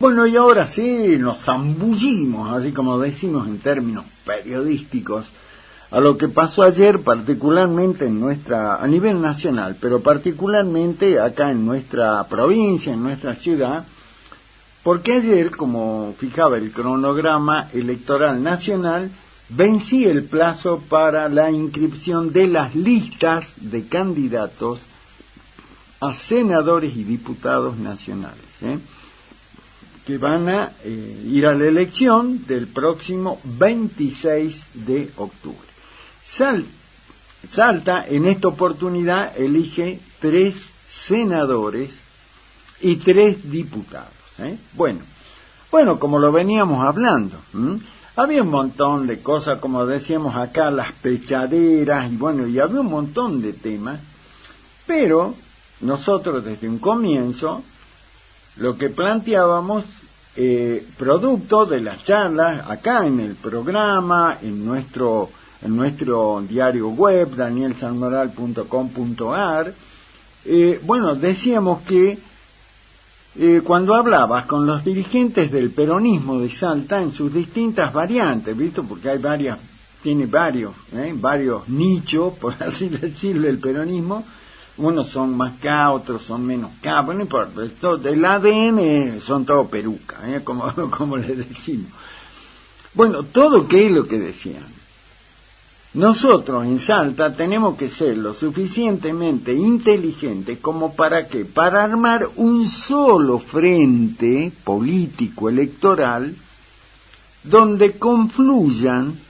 Bueno, y ahora sí nos zambullimos, así como decimos en términos periodísticos, a lo que pasó ayer particularmente a nivel nacional, pero particularmente acá en nuestra provincia, en nuestra ciudad, porque ayer, como fijaba el cronograma electoral nacional, vencía el plazo para la inscripción de las listas de candidatos a senadores y diputados nacionales, que van a ir a la elección del próximo 26 de octubre. Salta en esta oportunidad elige 3 senadores y 3 diputados. Bueno, como lo veníamos hablando, había un montón de cosas, como decíamos acá, las pechaderas, y había un montón de temas, pero nosotros desde un comienzo lo que planteábamos, producto de las charlas acá en el programa, en nuestro diario web, danielsanmoral.com.ar, decíamos que cuando hablabas con los dirigentes del peronismo de Salta en sus distintas variantes, ¿visto? Porque tiene varios nichos, por así decirlo, el peronismo. Unos son más K, otros son menos K, no importa, el ADN son todo peruca, como le decimos. Bueno, todo qué es lo que decían. Nosotros en Salta tenemos que ser lo suficientemente inteligentes como para armar un solo frente político electoral donde confluyan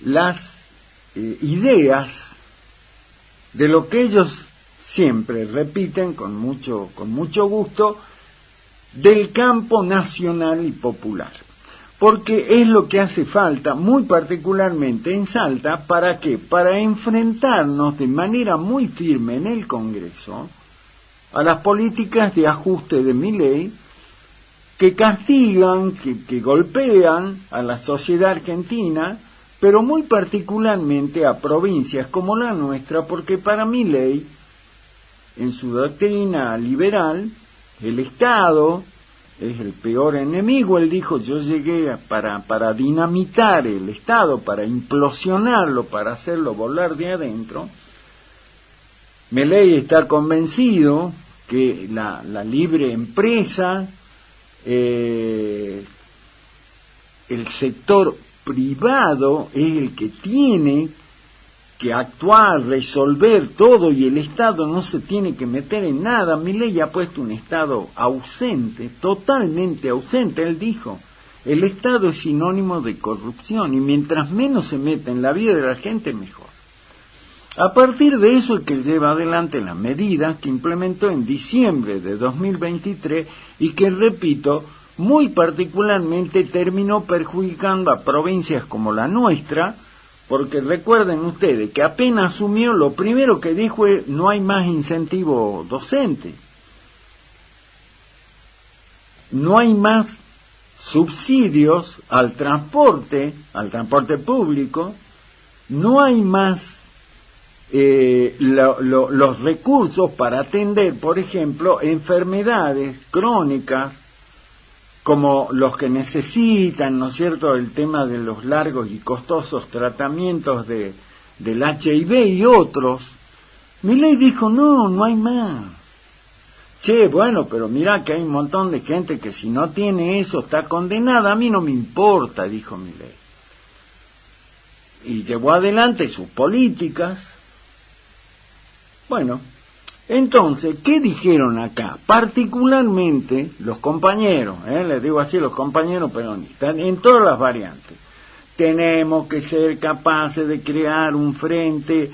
las ideas de lo que ellos siempre repiten con mucho gusto, del campo nacional y popular. Porque es lo que hace falta, muy particularmente en Salta, ¿para qué? Para enfrentarnos de manera muy firme en el Congreso a las políticas de ajuste de Milei que castigan, que golpean a la sociedad argentina, pero muy particularmente a provincias como la nuestra, porque para Milei, en su doctrina liberal, el Estado es el peor enemigo. Él dijo, yo llegué para dinamitar el Estado, para implosionarlo, para hacerlo volar de adentro. Milei está convencido que la libre empresa, el sector privado es el que tiene que actuar, resolver todo, y el Estado no se tiene que meter en nada. Milei ha puesto un Estado ausente, totalmente ausente. Él dijo, el Estado es sinónimo de corrupción, y mientras menos se meta en la vida de la gente, mejor. A partir de eso es que él lleva adelante las medidas que implementó en diciembre de 2023 y que, repito, muy particularmente terminó perjudicando a provincias como la nuestra, porque recuerden ustedes que apenas asumió, lo primero que dijo es, no hay más incentivo docente, no hay más subsidios al transporte público, no hay más los recursos para atender, por ejemplo, enfermedades crónicas, como los que necesitan, ¿no es cierto?, el tema de los largos y costosos tratamientos del HIV y otros. Milei dijo, no hay más. Pero mirá que hay un montón de gente que si no tiene eso está condenada. A mí no me importa, dijo Milei. Y llevó adelante sus políticas. Entonces, ¿qué dijeron acá? Particularmente los compañeros, les digo así, los compañeros peronistas, en todas las variantes. Tenemos que ser capaces de crear un frente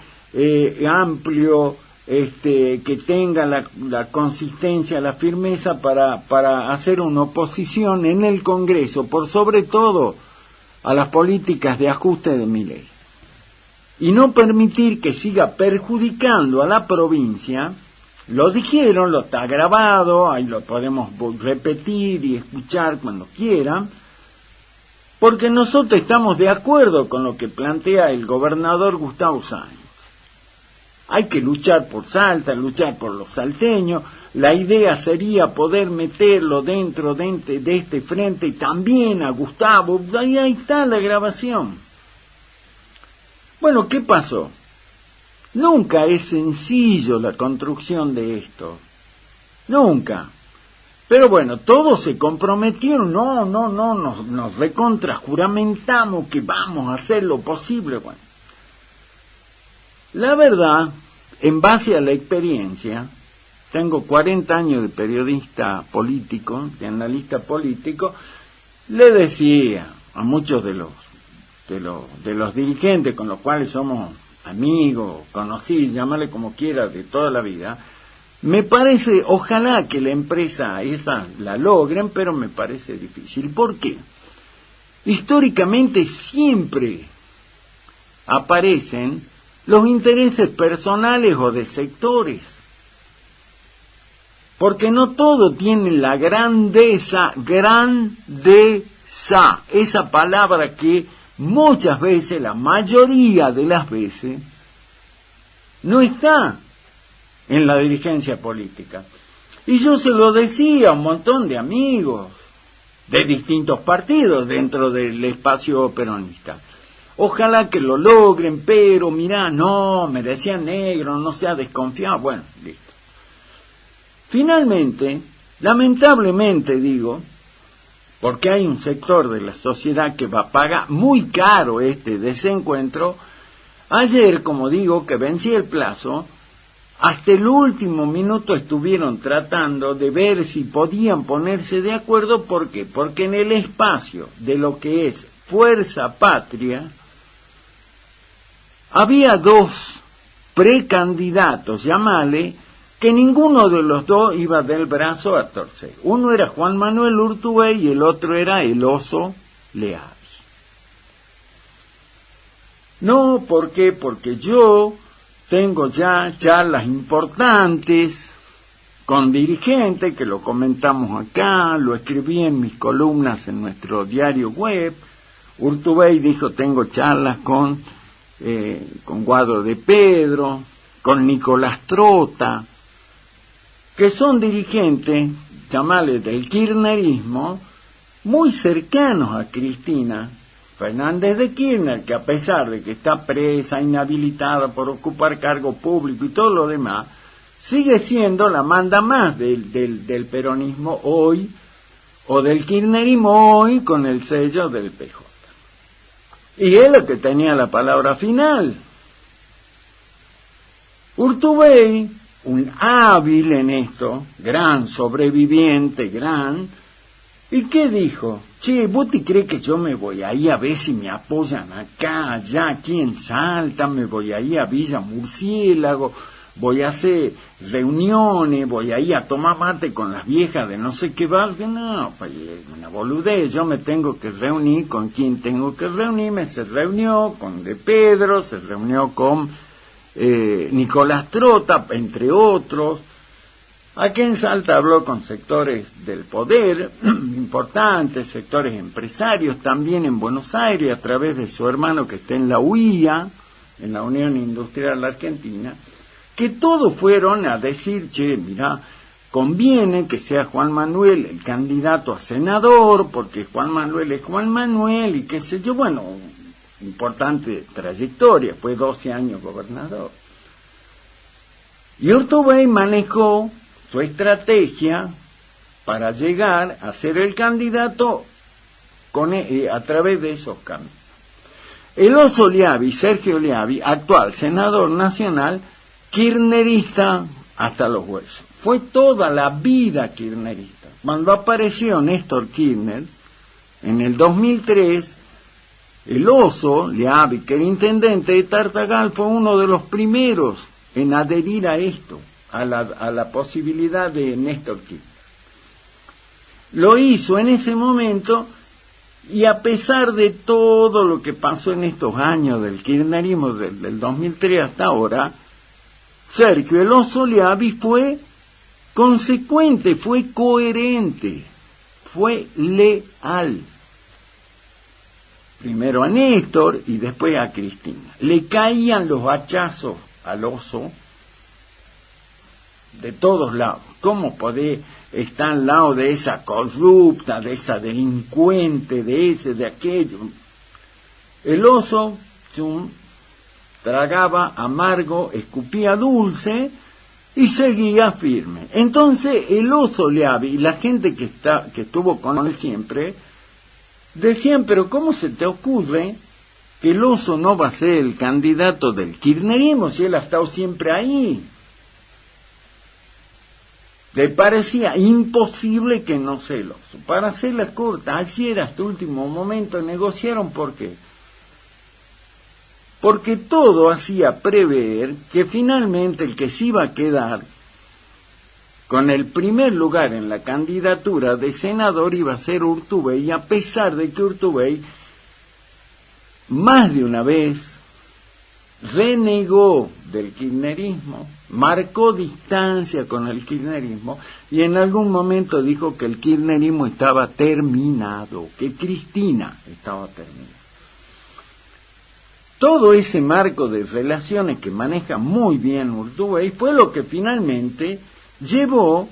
amplio, que tenga la consistencia, la firmeza para hacer una oposición en el Congreso, por sobre todo a las políticas de ajuste de Milei. Y no permitir que siga perjudicando a la provincia. Lo dijeron, lo está grabado, ahí lo podemos repetir y escuchar cuando quieran, porque nosotros estamos de acuerdo con lo que plantea el gobernador Gustavo Sáenz. Hay que luchar por Salta, luchar por los salteños, la idea sería poder meterlo dentro de este frente y también a Gustavo. Ahí está la grabación. Bueno, ¿qué pasó? Nunca es sencillo la construcción de esto. Nunca. Pero bueno, todos se comprometieron, nos recontrajuramentamos que vamos a hacer lo posible. Bueno, la verdad, en base a la experiencia, tengo 40 años de periodista político, de analista político, le decía a muchos de los dirigentes con los cuales somos amigos, conocidos, llámale como quiera, de toda la vida, me parece, ojalá que la empresa esa la logren, pero me parece difícil. ¿Por qué? Históricamente siempre aparecen los intereses personales o de sectores, porque no todo tiene la grandeza, esa palabra que muchas veces, la mayoría de las veces, no está en la dirigencia política. Y yo se lo decía a un montón de amigos de distintos partidos dentro del espacio peronista. Ojalá que lo logren, pero mirá, no, me decían negro, no sea desconfiado. Bueno, listo. Finalmente, lamentablemente digo, porque hay un sector de la sociedad que va a pagar muy caro este desencuentro, ayer, como digo, que vencí el plazo, hasta el último minuto estuvieron tratando de ver si podían ponerse de acuerdo. ¿Por qué? Porque en el espacio de lo que es Fuerza Patria había dos precandidatos, llamale, que ninguno de los dos iba del brazo a torcer. Uno era Juan Manuel Urtubey y el otro era el Oso Leavi. No, ¿por qué? Porque yo tengo ya charlas importantes con dirigentes, que lo comentamos acá, lo escribí en mis columnas en nuestro diario web. Urtubey dijo, tengo charlas con Guado de Pedro, con Nicolás Trota, que son dirigentes, llamales del kirchnerismo, muy cercanos a Cristina Fernández de Kirchner, que a pesar de que está presa, inhabilitada por ocupar cargo público y todo lo demás, sigue siendo la manda más del peronismo hoy, o del kirchnerismo hoy, con el sello del PJ. Y él es el que tenía la palabra final. Urtubey, un hábil en esto, gran sobreviviente, ¿y qué dijo? Che, ¿vos te crees que yo me voy ahí a ver si me apoyan acá, allá, aquí en Salta? Me voy ahí a Villa Murciélago, voy a hacer reuniones, voy ahí a tomar mate con las viejas de no sé qué valga. No, pues una boludez, yo me tengo que reunir con quien tengo que reunirme. Se reunió con De Pedro, se reunió con Nicolás Trota, entre otros. Aquí en Salta habló con sectores del poder importantes, sectores empresarios, también en Buenos Aires, a través de su hermano que está en la UIA, en la Unión Industrial Argentina, que todos fueron a decir, che, mirá, conviene que sea Juan Manuel el candidato a senador, porque Juan Manuel es Juan Manuel y qué sé yo, bueno, importante trayectoria, fue 12 años gobernador. Y Urtubey manejó su estrategia para llegar a ser el candidato a través de esos caminos. El Oso Leavi, Sergio Leavi, actual senador nacional, kirchnerista hasta los huesos. Fue toda la vida kirchnerista. Cuando apareció Néstor Kirchner, en el 2003, el Oso Leavi, que era intendente de Tartagal, fue uno de los primeros en adherir a esto, a la posibilidad de Néstor Kirchner. Lo hizo en ese momento, y a pesar de todo lo que pasó en estos años del kirchnerismo, del 2003 hasta ahora, Sergio el Oso Leavi fue consecuente, fue coherente, fue leal. Primero a Néstor y después a Cristina. Le caían los hachazos al Oso de todos lados. ¿Cómo podés estar al lado de esa corrupta, de esa delincuente, de ese, de aquello? El oso tragaba amargo, escupía dulce y seguía firme. Entonces el oso Leavi y la gente que estuvo con él siempre decían, pero ¿cómo se te ocurre que el oso no va a ser el candidato del kirchnerismo si él ha estado siempre ahí? Le parecía imposible que no sea el oso. Para hacerla corta, así era hasta último momento, negociaron. ¿Por qué? Porque todo hacía prever que finalmente el que se iba a quedar con el primer lugar en la candidatura de senador iba a ser Urtubey, a pesar de que Urtubey más de una vez renegó del kirchnerismo, marcó distancia con el kirchnerismo y en algún momento dijo que el kirchnerismo estaba terminado, que Cristina estaba terminada. Todo ese marco de relaciones que maneja muy bien Urtubey fue lo que finalmente llevó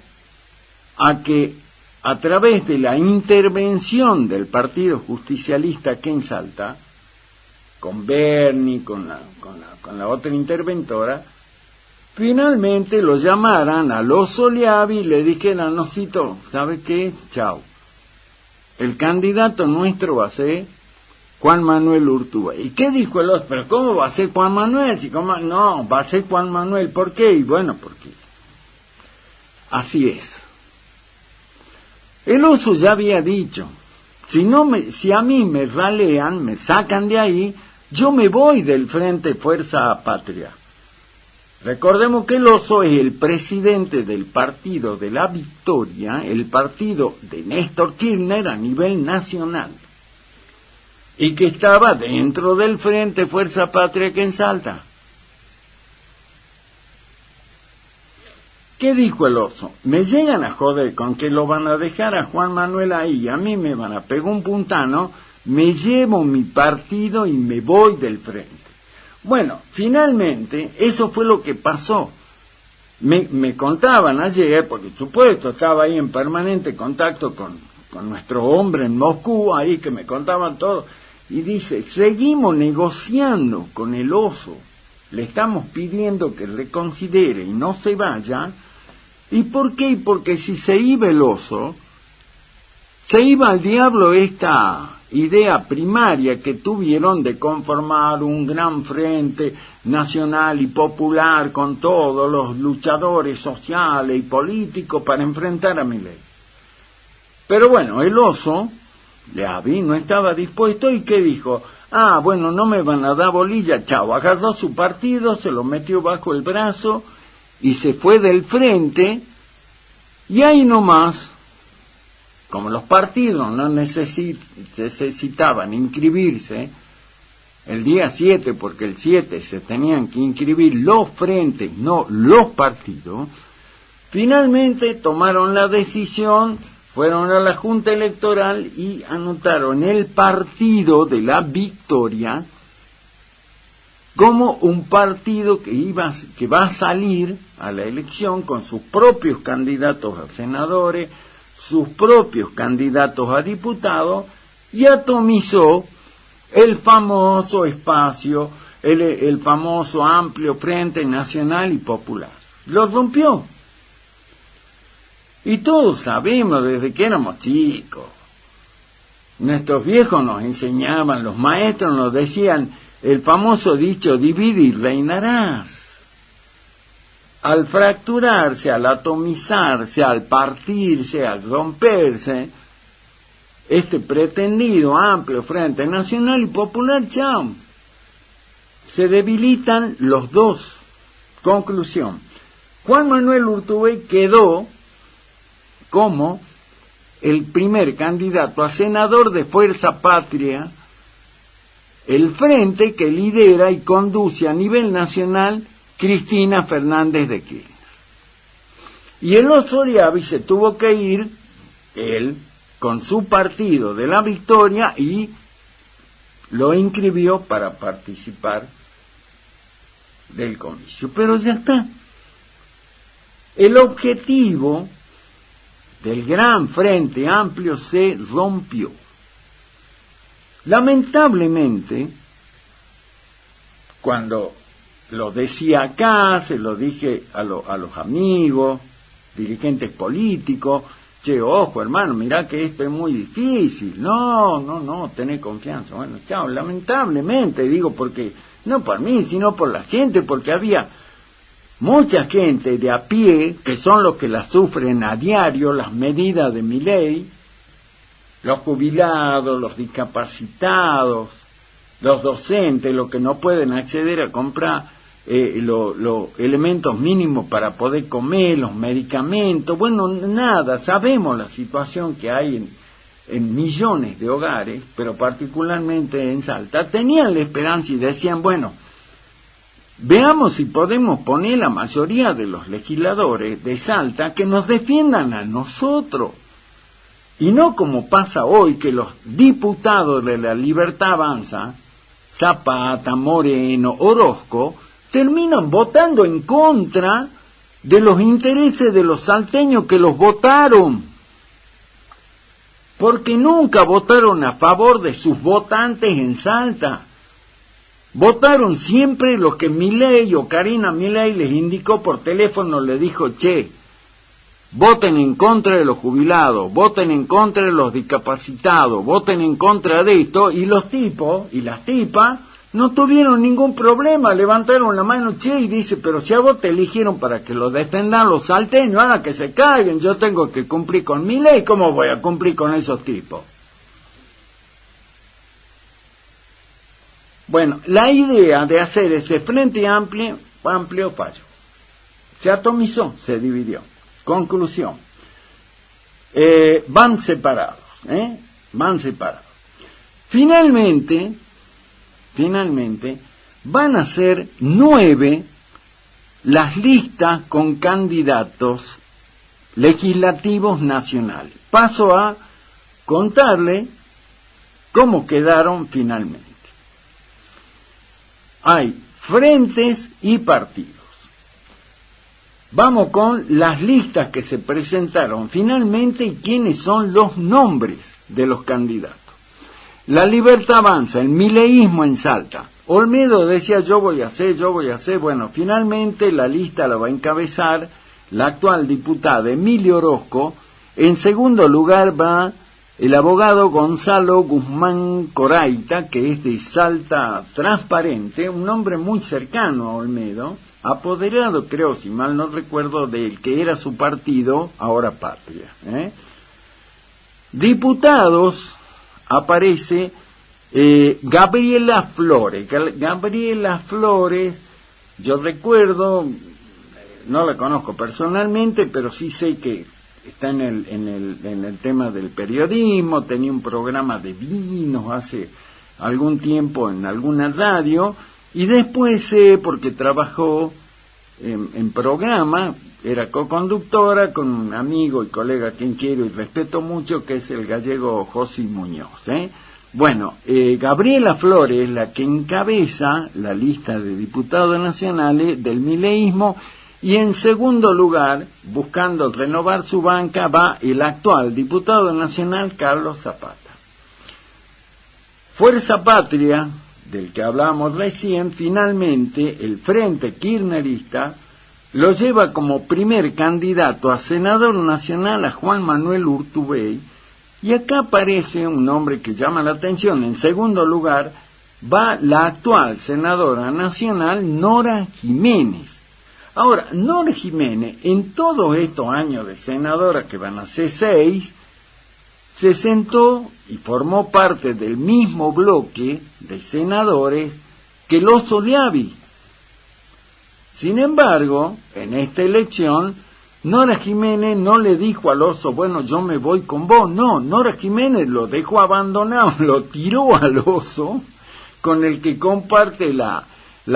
a que, a través de la intervención del Partido Justicialista aquí en Salta, con Berni, con la otra interventora, finalmente lo llamaran al oso Leavi y le dijeran, Osito, ¿sabe qué? Chao. El candidato nuestro va a ser Juan Manuel Urtubey. ¿Y qué dijo el oso? ¿Pero cómo va a ser Juan Manuel? No, va a ser Juan Manuel. ¿Por qué? Y bueno, porque así es. El oso ya había dicho, si a mí me ralean, me sacan de ahí, yo me voy del Frente Fuerza Patria. Recordemos que el oso es el presidente del Partido de la Victoria, el partido de Néstor Kirchner a nivel nacional, y que estaba dentro del Frente Fuerza Patria que en Salta. ¿Qué dijo el oso? Me llegan a joder con que lo van a dejar a Juan Manuel ahí y a mí me van a pegar un puntano, me llevo mi partido y me voy del frente. Bueno, finalmente eso fue lo que pasó. Me contaban ayer, porque supuesto estaba ahí en permanente contacto con nuestro hombre en Moscú, ahí que me contaban todo, y dice, seguimos negociando con el oso, le estamos pidiendo que reconsidere y no se vaya. ¿Y por qué? Porque si se iba el oso, se iba al diablo esta idea primaria que tuvieron de conformar un gran frente nacional y popular con todos los luchadores sociales y políticos para enfrentar a Milei. Pero bueno, el oso, Leavi, no estaba dispuesto y ¿qué dijo? Ah, bueno, no me van a dar bolilla, chao. Agarró su partido, se lo metió bajo el brazo y se fue del frente, y ahí nomás, como los partidos no necesitaban inscribirse el día 7, porque el 7 se tenían que inscribir los frentes, no los partidos, finalmente tomaron la decisión, fueron a la Junta Electoral y anotaron el Partido de la Victoria como un partido que va a salir a la elección con sus propios candidatos a senadores, sus propios candidatos a diputados, y atomizó el famoso espacio, el famoso amplio Frente Nacional y Popular. Lo rompió. Y todos sabemos desde que éramos chicos. Nuestros viejos nos enseñaban, los maestros nos decían el famoso dicho, divide y reinarás. Al fracturarse, al atomizarse, al partirse, al romperse, este pretendido amplio Frente Nacional y Popular, chao, se debilitan los dos. Conclusión, Juan Manuel Urtubey quedó como el primer candidato a senador de Fuerza Patria, el frente que lidera y conduce a nivel nacional Cristina Fernández de Kirchner. Y el oso Leavi se tuvo que ir, él, con su partido de la Victoria, y lo inscribió para participar del comicio. Pero ya está. el objetivo del gran Frente Amplio se rompió. Lamentablemente, cuando lo decía acá, se lo dije a los amigos, dirigentes políticos, che, ojo hermano, mirá que esto es muy difícil, no, tenés confianza. Bueno, chao, lamentablemente digo, porque no por mí, sino por la gente, porque había mucha gente de a pie, que son los que las sufren a diario, las medidas de Milei, los jubilados, los discapacitados, los docentes, los que no pueden acceder a comprar los elementos mínimos para poder comer, los medicamentos, bueno, nada, sabemos la situación que hay en millones de hogares, pero particularmente en Salta. Tenían la esperanza y decían, bueno, veamos si podemos poner la mayoría de los legisladores de Salta que nos defiendan a nosotros. Y no como pasa hoy, que los diputados de la Libertad Avanza, Zapata, Moreno, Orozco, terminan votando en contra de los intereses de los salteños que los votaron. Porque nunca votaron a favor de sus votantes en Salta. Votaron siempre lo que Milei o Karina Milei les indicó por teléfono, le dijo, che, voten en contra de los jubilados, voten en contra de los discapacitados, voten en contra de esto, y los tipos y las tipas no tuvieron ningún problema, levantaron la mano, che, y dice, pero si a vos te eligieron para que lo defendan los salteños, hagan que se caigan, yo tengo que cumplir con mi ley, ¿cómo voy a cumplir con esos tipos? Bueno, la idea de hacer ese frente amplio falló. Se atomizó, se dividió. Conclusión. Van separados. Finalmente, van a ser 9 las listas con candidatos legislativos nacionales. Paso a contarle cómo quedaron finalmente. Hay frentes y partidos. Vamos con las listas que se presentaron finalmente y quiénes son los nombres de los candidatos. La Libertad Avanza, el mileísmo en Salta. Olmedo decía yo voy a hacer. Bueno, finalmente la lista la va a encabezar la actual diputada Emilio Orozco. En segundo lugar va el abogado Gonzalo Guzmán Coraita, que es de Salta Transparente, un hombre muy cercano a Olmedo, apoderado, creo, si mal no recuerdo, del que era su partido, ahora Patria. Diputados, aparece Gabriela Flores. Gabriela Flores, yo recuerdo, no la conozco personalmente, pero sí sé que está en el tema del periodismo, tenía un programa de vinos hace algún tiempo en alguna radio, y después porque trabajó en programa, era coconductora con un amigo y colega a quien quiero y respeto mucho, que es el gallego José Muñoz. Bueno, Gabriela Flores es la que encabeza la lista de diputados nacionales del mileísmo, y en segundo lugar, buscando renovar su banca, va el actual diputado nacional Carlos Zapata. Fuerza Patria, del que hablábamos recién, finalmente el Frente Kirchnerista lo lleva como primer candidato a senador nacional a Juan Manuel Urtubey, y acá aparece un nombre que llama la atención. En segundo lugar va la actual senadora nacional Nora Jiménez. Ahora, Nora Jiménez, en todos estos años de senadora, que van a ser 6, se sentó y formó parte del mismo bloque de senadores que el Oso Leavi. Sin embargo, en esta elección, Nora Jiménez no le dijo al Oso, bueno, yo me voy con vos. No, Nora Jiménez lo dejó abandonado, lo tiró al Oso, con el que comparte la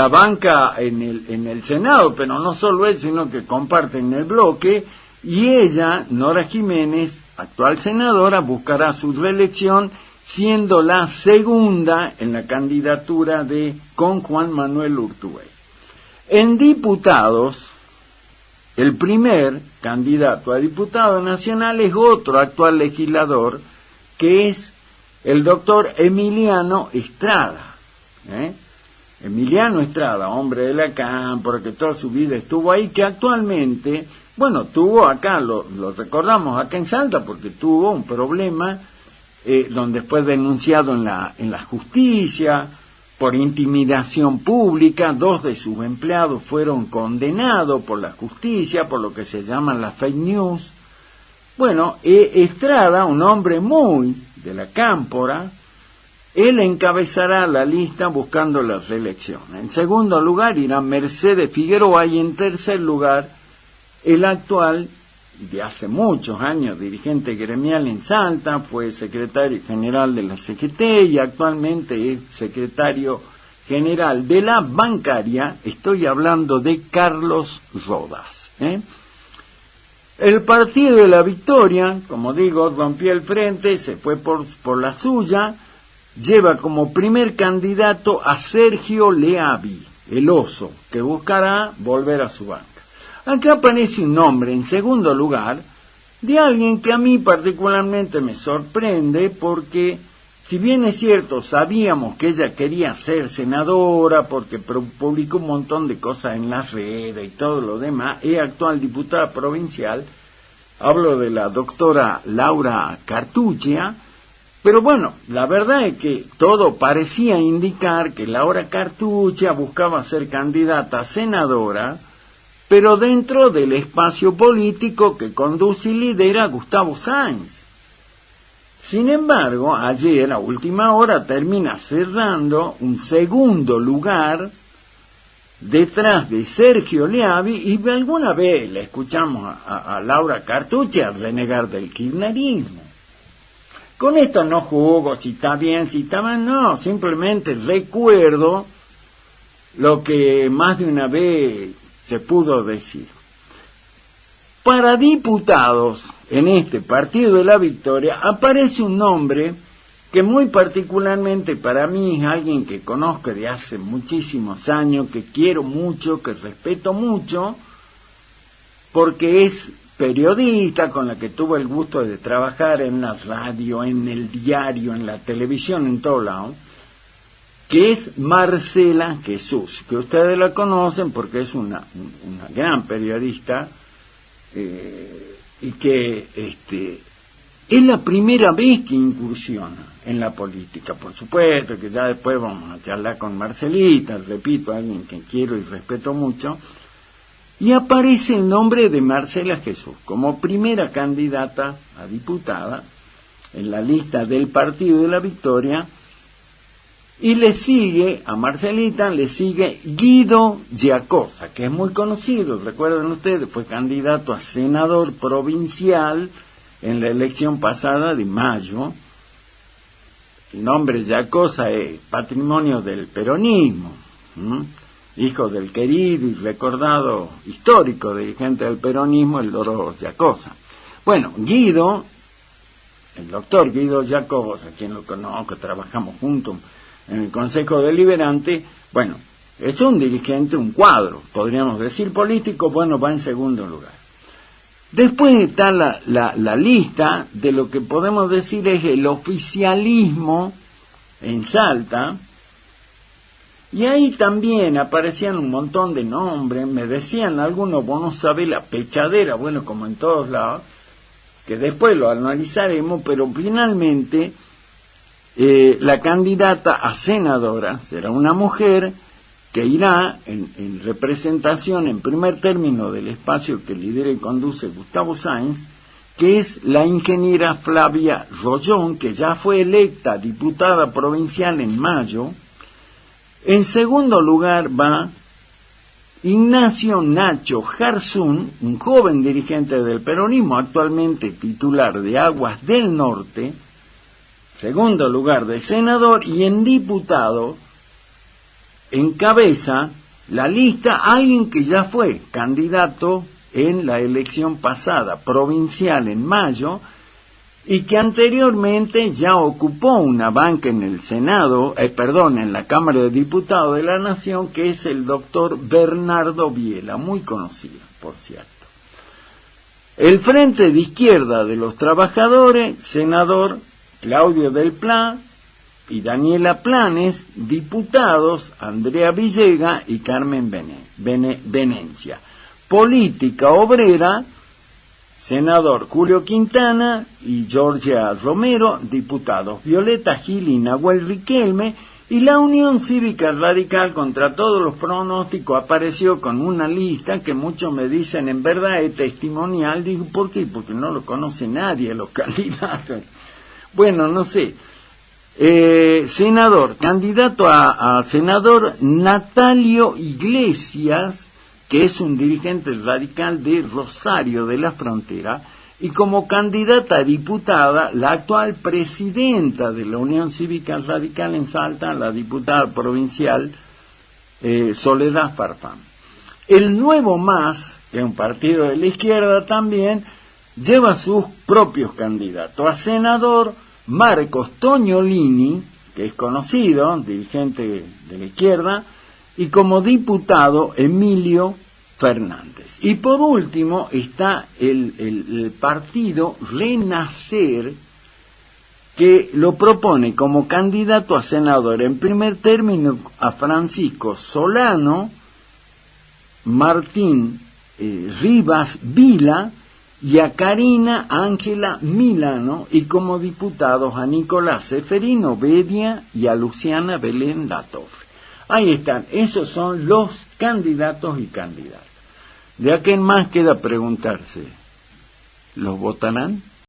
banca en el Senado, pero no solo él, sino que comparten el bloque, y ella, Nora Jiménez, actual senadora, buscará su reelección, siendo la segunda en la candidatura con Juan Manuel Urtubey. En diputados, El primer candidato a diputado nacional es otro actual legislador, que es el doctor Emiliano Estrada. Emiliano Estrada, hombre de la cámpora, que toda su vida estuvo ahí, que actualmente, bueno, tuvo acá, lo recordamos acá en Salta, porque tuvo un problema donde fue denunciado en la justicia por intimidación pública. 2 de sus empleados fueron condenados por la justicia, por lo que se llaman las fake news. Bueno, Estrada, un hombre muy de la cámpora, él encabezará la lista buscando la reelección. En segundo lugar irá Mercedes Figueroa, y en tercer lugar el actual, de hace muchos años, dirigente gremial en Salta, fue secretario general de la CGT y actualmente es secretario general de la bancaria. Estoy hablando de Carlos Rodas. El Partido de la Victoria, como digo, rompió el frente, se fue por la suya, lleva como primer candidato a Sergio Leavi, el oso, que buscará volver a su banca. Acá aparece un nombre, en segundo lugar, de alguien que a mí particularmente me sorprende, porque si bien es cierto, sabíamos que ella quería ser senadora, porque publicó un montón de cosas en las redes y todo lo demás, es actual diputada provincial, hablo de la doctora Laura Cartuccia. Pero bueno, la verdad es que todo parecía indicar que Laura Cartuccia buscaba ser candidata a senadora, pero dentro del espacio político que conduce y lidera Gustavo Sáenz. Sin embargo, ayer a última hora termina cerrando un segundo lugar detrás de Sergio Leavi, y alguna vez le escuchamos a Laura Cartuccia renegar del kirchnerismo. Con esto no juzgo si está bien, si está mal, no, simplemente recuerdo lo que más de una vez se pudo decir. Para diputados en este Partido de la Victoria aparece un nombre que muy particularmente para mí es alguien que conozco de hace muchísimos años, que quiero mucho, que respeto mucho, porque es periodista con la que tuve el gusto de trabajar en la radio, en el diario, en la televisión, en todo lado, que es Marcela Jesús, que ustedes la conocen porque es una gran periodista, y que es la primera vez que incursiona en la política. Por supuesto que ya después vamos a charlar con Marcelita, repito, alguien que quiero y respeto mucho, y aparece el nombre de Marcela Jesús como primera candidata a diputada en la lista del Partido de la Victoria, y le sigue, a Marcelita, le sigue Guido Giacosa, que es muy conocido, recuerden ustedes, fue candidato a senador provincial en la elección pasada de mayo. El nombre Giacosa es patrimonio del peronismo, hijo del querido y recordado histórico dirigente del peronismo, el Loro Giacosa. Bueno, Guido, el doctor Guido Giacosa, quien lo conozco, trabajamos juntos en el Consejo Deliberante, bueno, es un dirigente, un cuadro, podríamos decir político, bueno, va en segundo lugar. Después está la lista de lo que podemos decir es el oficialismo en Salta, y ahí también aparecían un montón de nombres, me decían algunos, vos no sabés la pechadera, bueno, como en todos lados, que después lo analizaremos, pero finalmente la candidata a senadora será una mujer que irá en representación en primer término del espacio que lidera y conduce Gustavo Sáenz, que es la ingeniera Flavia Rollón, que ya fue electa diputada provincial en mayo. En segundo lugar va Ignacio Nacho Jarzún, un joven dirigente del peronismo, actualmente titular de Aguas del Norte, segundo lugar de senador, y en diputado encabeza la lista alguien que ya fue candidato en la elección pasada, provincial en mayo, y que anteriormente ya ocupó una banca en el Senado, en la Cámara de Diputados de la Nación, que es el doctor Bernardo Biela, muy conocido, por cierto. El Frente de Izquierda de los Trabajadores, senador Claudio Del Pla y Daniela Planes, diputados Andrea Villega y Carmen Venencia. Política Obrera, senador Julio Quintana y Georgia Romero, diputados Violeta Gil y Nahuel Riquelme, y la Unión Cívica Radical, contra todos los pronósticos, apareció con una lista que muchos me dicen en verdad es testimonial. Digo, ¿por qué? Porque no lo conoce nadie los candidatos. Bueno, no sé. Candidato a senador Natalio Iglesias, que es un dirigente radical de Rosario de la Frontera, y como candidata a diputada, la actual presidenta de la Unión Cívica Radical en Salta, la diputada provincial Soledad Farfán. El Nuevo Más, que es un partido de la izquierda también, lleva sus propios candidatos. A senador, Marcos Toñolini, que es conocido, dirigente de la izquierda, y como diputado, Emilio Fernández. Y por último está el partido Renacer, que lo propone como candidato a senador en primer término a Francisco Solano, Martín Rivas Vila y a Karina Ángela Milano, y como diputados a Nicolás Seferino Bedia y a Luciana Belén Latorre. Ahí están, esos son los candidatos y candidatas. ¿De a quién más queda preguntarse? ¿Los votarán?